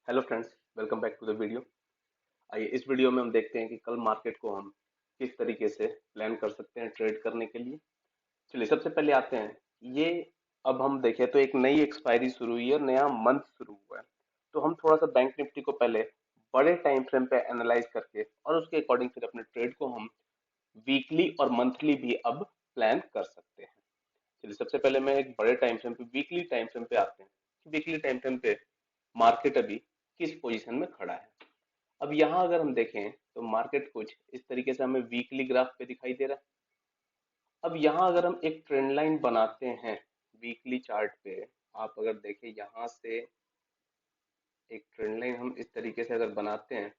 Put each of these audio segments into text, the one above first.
Hello friends, welcome back to the video. आइए इस video में हम देखते हैं कि कल मार्केट को हम किस तरीके से प्लान कर सकते हैं ट्रेड करने के लिए। चलिए सबसे पहले आते हैं। ये अब हम देखें तो एक नई एक्सपायरी शुरू हुई है और नया मंथ शुरू हुआ है। तो हम थोड़ा सा बैंक निफ्टी को पहले बड़े टाइम फ्रेम पे एनालाइज करके और उसके अकॉर्डिंग फिर अपने ट्रेड को हम वीकली और मंथली भी अब प्लान कर सकते हैं। चलिए सबसे पहले मैं एक बड़े टाइम फ्रेम पे वीकली टाइम फ्रेम पे आते हैं। वीकली टाइम फ्रेम पे मार्केट अभी किस पोजीशन में खड़ा है। अब यहाँ अगर हम देखें तो मार्केट कुछ इस तरीके से हमें वीकली ग्राफ पे दिखाई दे रहा है। अब यहाँ अगर हम एक ट्रेंड लाइन बनाते हैं वीकली चार्ट पे, आप अगर देखें यहाँ से एक ट्रेंड लाइन हम इस तरीके से अगर बनाते हैं,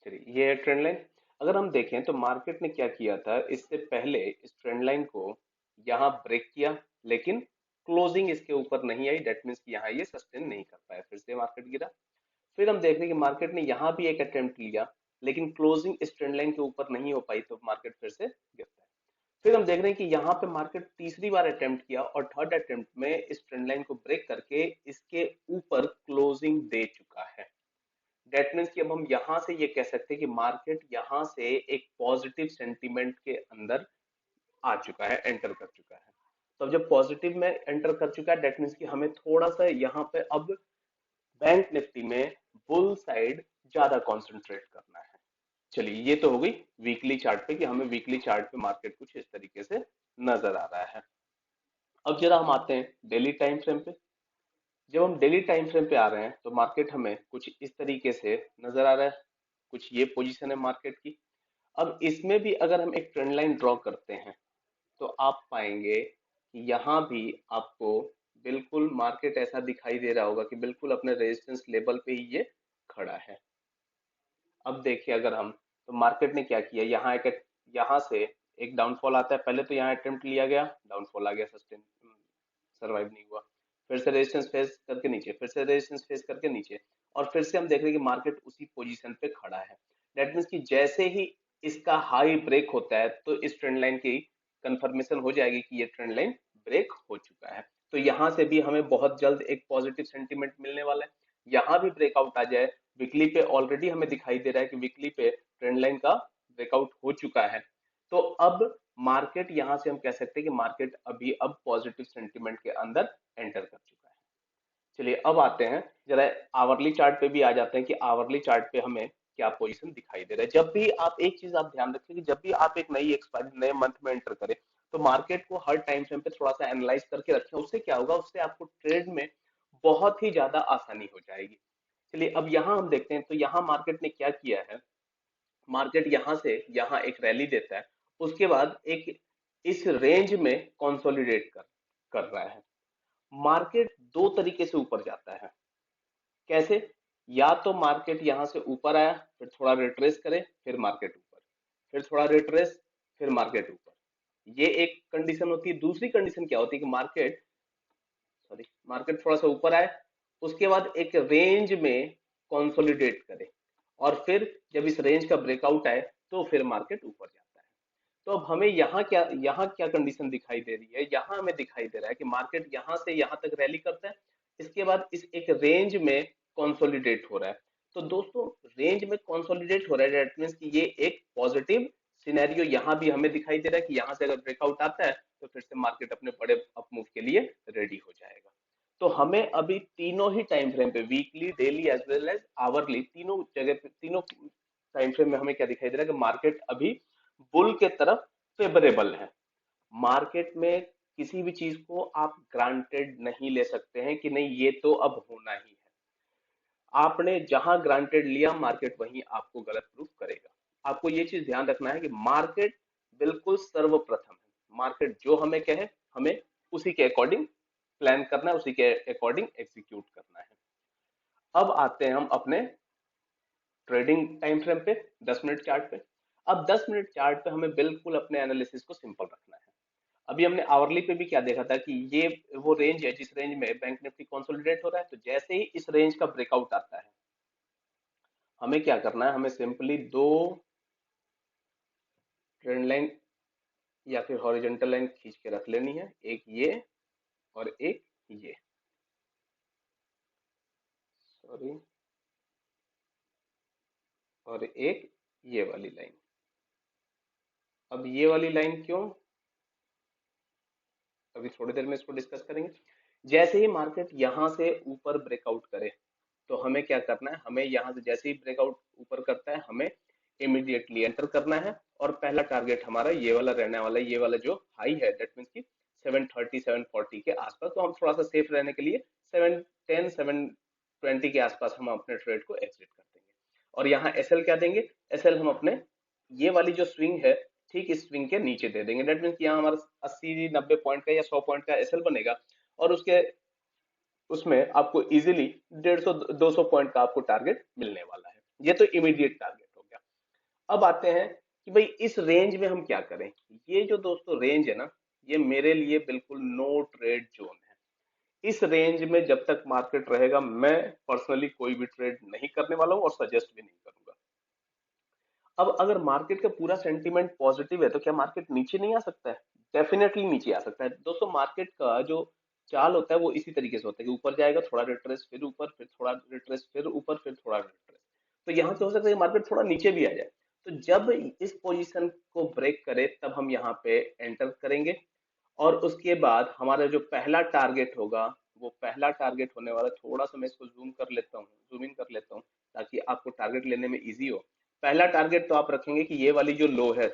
चलिए ये है ट्रेंड लाइन। अगर हम देखें तो मार्केट ने क्या किया था, इससे पहले इस ट्रेंड लाइन को यहाँ ब्रेक किया, लेकिन क्लोजिंग इसके ऊपर नहीं आई। डेट मीन्स यहाँ ये सस्टेन नहीं कर पाया, फिर से मार्केट गिरा। फिर हम देख रहे हैं कि मार्केट ने यहाँ भी एक अटेम्प्ट लिया, लेकिन क्लोजिंग इस ट्रेंड लाइन के ऊपर नहीं हो पाई, तो मार्केट फिर से गिरता है। फिर हम देख रहे हैं कि यहाँ पे मार्केट तीसरी बार अटेम्प्ट किया और थर्ड अटेम्प्ट में इस ट्रेंड लाइन को ब्रेक करके इसके ऊपर क्लोजिंग दे चुका है। डेट मीन्स कि अब हम यहाँ से ये कह सकते हैं कि मार्केट यहाँ से एक पॉजिटिव सेंटीमेंट के अंदर आ चुका है, एंटर कर चुका है। तो अब जब पॉजिटिव में एंटर कर चुका है, डेट मीन्स कि हमें थोड़ा सा यहाँ पे अब बैंक निफ्टी में बुल साइड ज्यादा कंसंट्रेट करना है। चलिए ये तो हो गई वीकली चार्ट पे कि हमें वीकली चार्ट पे मार्केट कुछ इस तरीके से नजर आ रहा है। अब जरा हम आते हैं डेली टाइम फ्रेम पे। जब हम डेली टाइम फ्रेम पे आ रहे हैं तो मार्केट हमें कुछ इस तरीके से नजर आ रहा है। कुछ ये पोजीशन है मार्केट की। अब इसमें भी अगर हम एक ट्रेंड लाइन ड्रॉ करते हैं तो आप पाएंगे कि यहाँ भी आपको बिल्कुल मार्केट ऐसा दिखाई दे रहा होगा कि बिल्कुल अपने रेजिस्टेंस लेवल पे ही ये खड़ा है। अब देखिए अगर हम, तो मार्केट ने क्या किया, यहाँ से एक डाउनफॉल आता है। पहले तो यहाँ अटेम्प्ट लिया गया, डाउनफॉल आ गया, सस्टेन सरवाइव नहीं हुआ। फिर से रेजिस्टेंस फेस करके नीचे, फिर से रेजिस्टेंस फेस करके नीचे, और फिर से हम देख रहे हैं कि मार्केट उसी पोजीशन पे खड़ा है। दैट मीन्स कि जैसे ही इसका हाई ब्रेक होता है तो इस ट्रेंड लाइन की कंफर्मेशन हो जाएगी कि ये ट्रेंड लाइन ब्रेक हो चुका है। तो यहाँ से भी हमें बहुत जल्द एक पॉजिटिव सेंटीमेंट मिलने वाला है। यहाँ भी ब्रेकआउट आ जाए, वीकली पे ऑलरेडी हमें दिखाई दे रहा है कि वीकली पे ट्रेंड लाइन का ब्रेकआउट हो चुका है। तो अब मार्केट, यहां से हम कह सकते हैं कि मार्केट अभी अब पॉजिटिव सेंटीमेंट के अंदर एंटर कर चुका है। चलिए अब आते हैं जरा आवरली चार्ट पे भी आ जाते हैं कि आवरली चार्ट पे हमें क्या पोजीशन दिखाई दे रहा है। जब भी आप, एक चीज आप ध्यान रखें कि जब भी आप एक नई एक्सपायरी नए मंथ में एंटर करें तो मार्केट को हर टाइम फ्रेम पे थोड़ा सा एनालाइज करके रखें। उससे क्या होगा, उससे आपको ट्रेड में बहुत ही ज्यादा आसानी हो जाएगी। चलिए अब यहाँ हम देखते हैं तो यहाँ मार्केट ने क्या किया है। मार्केट यहाँ से यहाँ एक रैली देता है, उसके बाद एक इस रेंज में कंसोलिडेट कर रहा है। मार्केट दो तरीके से ऊपर जाता है। कैसे? या तो मार्केट यहाँ से ऊपर आया, फिर थोड़ा रिट्रेस करे, फिर मार्केट ऊपर, फिर थोड़ा रिट्रेस, फिर मार्केट ऊपर। ये एक कंडीशन होती है। दूसरी कंडीशन क्या होती है कि मार्केट थोड़ा सा ऊपर आए, उसके बाद एक रेंज में कंसोलिडेट करे, और फिर जब इस रेंज का ब्रेकआउट आए तो फिर मार्केट ऊपर जाता है। तो अब हमें यहाँ क्या कंडीशन दिखाई दे रही है, यहाँ हमें दिखाई दे रहा है कि मार्केट यहाँ से यहाँ तक रैली करता है, इसके बाद इस एक रेंज में कंसोलिडेट हो रहा है। तो दोस्तों, रेंज में कंसोलिडेट हो रहा है, दैट मीन्स कि ये एक पॉजिटिव सिनेरियो यहाँ भी हमें दिखाई दे रहा है कि यहाँ से अगर ब्रेकआउट आता है तो फिर से मार्केट अपने बड़े अप मूव के लिए रेडी हो जाएगा। तो हमें अभी तीनों ही टाइम फ्रेम पे, weekly, daily as well as hourly, तीनों जगह पे, तीनों टाइम फ्रेम में हमें क्या दिखाई दे रहा है कि मार्केट अभी बुल के तरफ फेवरेबल है। मार्केट में किसी भी चीज को आप ग्रांटेड नहीं ले सकते हैं कि नहीं ये तो अब होना ही है। आपने जहां ग्रांटेड लिया, मार्केट वहीं आपको गलत प्रूफ करेगा। आपको ये चीज ध्यान रखना है कि मार्केट बिल्कुल सर्वप्रथम है। मार्केट जो हमें कहे, हमें उसी के अकॉर्डिंग प्लान करना है, उसी के अकॉर्डिंग एग्जीक्यूट करना है। अब आते हैं हम अपने ट्रेडिंग टाइम फ्रेम पे, 10 मिनट चार्ट पे। अब 10 मिनट चार्ट पे हमें बिल्कुल अपने एनालिसिस को सिंपल रखना है। अभी हमने आवरली पे भी क्या देखा था कि ये वो रेंज है जिस रेंज में बैंक निफ्टी कंसोलिडेट हो रहा है। तो जैसे ही इस रेंज का ब्रेकआउट आता है, हमें क्या करना है, हमें सिंपली दो ट्रेंड लाइन या फिर हॉरिजॉन्टल लाइन खींच के रख लेनी है, एक ये और एक ये, सॉरी, और एक ये वाली लाइन। अब ये वाली लाइन क्यों, अभी थोड़ी देर में इसको डिस्कस करेंगे। जैसे ही मार्केट यहाँ से ऊपर ब्रेकआउट करे तो हमें क्या करना है, हमें यहाँ से जैसे ही ब्रेकआउट ऊपर करता है हमें इमीडिएटली एंटर करना है, और पहला टारगेट हमारा ये वाला रहने वाला है, ये वाला जो हाई है, दैट मीन्स की 730 740 के आसपास। तो हम थोड़ा सा सेफ रहने के लिए 710 720 के आसपास हम अपने ट्रेड को एग्जिट कर देंगे। और यहाँ एसएल क्या देंगे, एसएल हम अपने ये वाली जो स्विंग है ठीक इस स्विंग के नीचे दे देंगे। दैट मीन्स यहाँ हमारा 80 90 पॉइंट का या 100 पॉइंट का एसएल बनेगा, और उसके उसमें आपको इजीली 150 200 पॉइंट का आपको टारगेट मिलने वाला है। ये तो इमीडिएट टारगेट हो गया। अब आते हैं कि भाई इस रेंज में हम क्या करें। ये जो दोस्तों रेंज है ना, ये मेरे लिए बिल्कुल नो ट्रेड जोन है। इस रेंज में जब तक मार्केट रहेगा मैं पर्सनली कोई भी ट्रेड नहीं करने वाला हूं और सजेस्ट भी नहीं करूंगा। अब अगर मार्केट का पूरा सेंटीमेंट पॉजिटिव है तो क्या मार्केट नीचे नहीं आ सकता है, डेफिनेटली नीचे आ सकता है दोस्तों। मार्केट का जो चाल होता है वो इसी तरीके से होता है कि ऊपर जाएगा, थोड़ा रिट्रेस, फिर ऊपर, फिर थोड़ा रिट्रेस, फिर ऊपर, फिर थोड़ा रिट्रेस। तो यहाँ से हो सकता है मार्केट थोड़ा नीचे भी आ जाए। तो जब इस पोजीशन को ब्रेक करे तब हम यहाँ पे एंटर करेंगे, और उसके बाद हमारा जो पहला टारगेट होगा, वो पहला टारगेट होने वाला, थोड़ा सा मैं इसको जूम कर लेता हूँ, जूम इन कर लेता हूँ ताकि आपको टारगेट लेने में इजी हो। पहला टारगेट तो आप रखेंगे कि ये वाली जो लो है,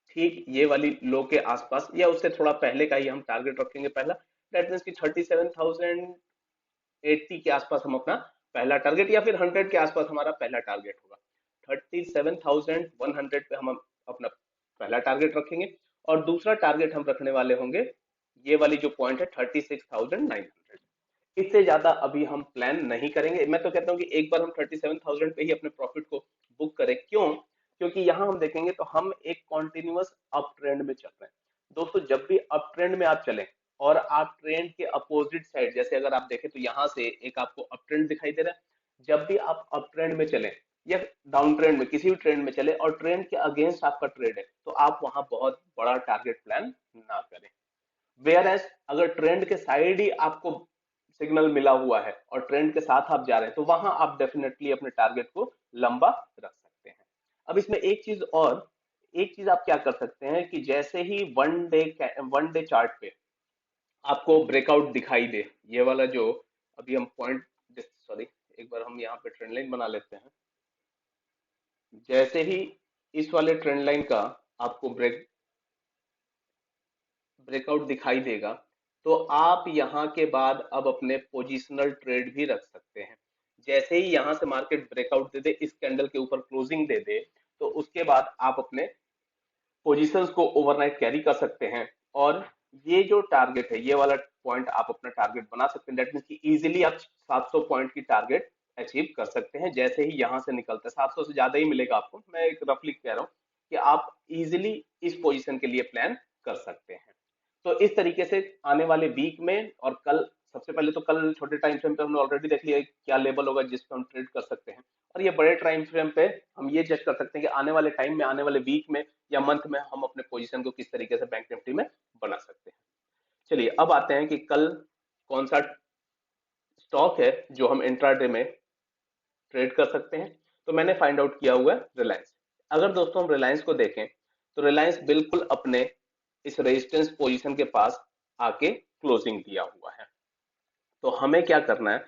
ठीक ये वाली लो के आसपास या उससे थोड़ा पहले का ही हम टारगेट रखेंगे पहला। दैट मीन्स की 37,080 के आसपास हम अपना पहला टारगेट, या फिर 100 के आसपास हमारा पहला टारगेट होगा। 37,100 पे हम अपना पहला टारगेट रखेंगे, और दूसरा टारगेट हम रखने वाले होंगे ये वाली जो पॉइंट है 36,900। इससे ज्यादा अभी हम प्लान नहीं करेंगे। मैं तो कहता हूँ कि एक बार हम 37,000 पे ही अपने प्रॉफिट को बुक करें। क्यों, क्योंकि यहाँ हम देखेंगे तो हम एक कॉन्टिन्यूअस अप ट्रेंड में चल रहे हैं दोस्तों। जब भी अप ट्रेंड में आप चलें और आप ट्रेंड के अपोजिट साइड, जैसे अगर आप देखें तो यहाँ से एक आपको अप ट्रेंड दिखाई दे रहा है, जब भी आप अप ट्रेंड में चलें या डाउन ट्रेंड में, किसी भी ट्रेंड में चले और ट्रेंड के अगेंस्ट आपका ट्रेड है, तो आप वहां बहुत बड़ा टारगेट प्लान ना करें। वेयर एज अगर ट्रेंड के साइड ही आपको सिग्नल मिला हुआ है और ट्रेंड के साथ आप जा रहे हैं, तो वहां आप डेफिनेटली अपने टारगेट को लंबा रख सकते हैं। अब इसमें एक चीज और, एक चीज आप क्या कर सकते हैं कि जैसे ही वन डे चार्ट पे आपको ब्रेकआउट दिखाई दे, ये वाला जो अभी हम पॉइंट, सॉरी, एक बार हम यहाँ पे ट्रेंड लाइन बना लेते हैं। जैसे ही इस वाले ट्रेंड लाइन का आपको ब्रेकआउट दिखाई देगा, तो आप यहाँ के बाद अब अपने पोजिशनल ट्रेड भी रख सकते हैं। जैसे ही यहाँ से मार्केट ब्रेकआउट दे दे, इस कैंडल के ऊपर क्लोजिंग दे दे, तो उसके बाद आप अपने पोजीशंस को ओवरनाइट कैरी कर सकते हैं। और ये जो टारगेट है, ये वाला पॉइंट आप अपना टारगेट बना सकते हैं। दैट मीन्स कि इजीली आप 700 पॉइंट की टारगेट अचीव कर सकते हैं जैसे ही यहाँ से निकलता है। 700 से ज्यादा ही मिलेगा आपको, मैं एक रफली कह रहा हूँ कि आप इजीली इस पोजीशन के लिए प्लान कर सकते हैं। तो इस तरीके से आने वाले वीक में और कल, सबसे पहले तो कल छोटे टाइम फ्रेम पे हमने ऑलरेडी देख लिया क्या लेवल होगा जिस पे हम ट्रेड कर सकते हैं, और ये बड़े टाइम फ्रेम पे हम ये जज कर सकते हैं कि आने वाले टाइम में, आने वाले वीक में या मंथ में हम अपने पोजीशन को किस तरीके से बैंक निफ्टी में बना सकते हैं। चलिए अब आते हैं कि कल कौन सा स्टॉक है जो हम इंट्राडे में ट्रेड कर सकते हैं। तो मैंने फाइंड आउट किया हुआ है रिलायंस। अगर दोस्तों हम रिलायंस को देखें तो रिलायंस बिल्कुल अपने इस रेजिस्टेंस पोजीशन के पास आके क्लोजिंग दिया हुआ है। तो हमें क्या करना है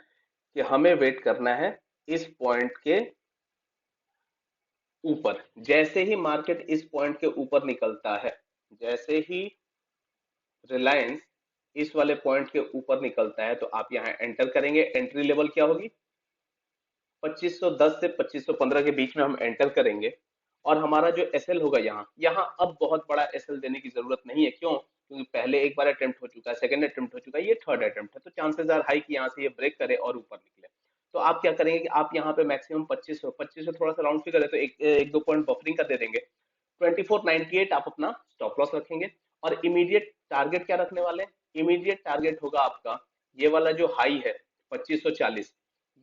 कि हमें वेट करना है इस पॉइंट के ऊपर। जैसे ही मार्केट इस पॉइंट के ऊपर निकलता है, जैसे ही रिलायंस इस वाले पॉइंट के ऊपर निकलता है, तो आप यहाँ एंटर करेंगे। एंट्री लेवल क्या होगी, 2510 से 2515 के बीच में हम एंटर करेंगे। और हमारा जो एसएल होगा यहाँ यहाँ अब बहुत बड़ा एसएल देने की जरूरत नहीं है। क्यों, क्योंकि पहले एक बार अटेम्प्ट हो चुका है, सेकंड अटेम्प्ट हो चुका है, ये थर्ड अटेम्प्ट है, तो चांसेस आर हाई कि यहाँ से ये ब्रेक करे और ऊपर निकले। तो आप क्या करेंगे कि आप यहाँ पे मैक्सिमम 2500 थोड़ा सा राउंड फिगर है तो एक दो पॉइंट बफरिंग का दे देंगे। 2498 आप अपना स्टॉप लॉस रखेंगे। और इमीडिएट टारगेट क्या रखने वाले हैं, इमीडिएट टारगेट होगा आपका ये वाला जो हाई है 2540,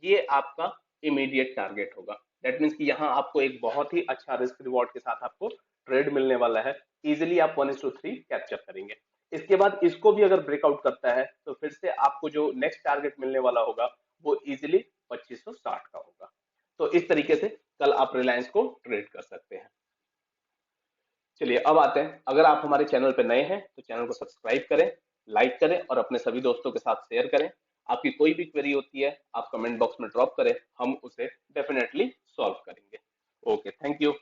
ये आपका इमीडिएट टारगेट होगा। दैट मीन्स कि यहाँ आपको एक बहुत ही अच्छा रिस्क रिवॉर्ड के साथ आपको ट्रेड मिलने वाला है। इजिली आप 1:3 कैप्चर करेंगे। इसके बाद इसको भी अगर ब्रेकआउट करता है तो फिर से आपको जो नेक्स्ट टारगेट मिलने वाला होगा वो इजिली 2560 का होगा। तो इस तरीके से कल आप रिलायंस को ट्रेड कर सकते हैं। चलिए अब आते हैं, अगर आप हमारे चैनल पर नए हैं तो चैनल को सब्सक्राइब करें, लाइक करें और अपने सभी दोस्तों के साथ शेयर करें। आपकी कोई भी क्वेरी होती है आप कमेंट बॉक्स में ड्रॉप करें, हम उसे डेफिनेटली सॉल्व करेंगे। Okay, thank you.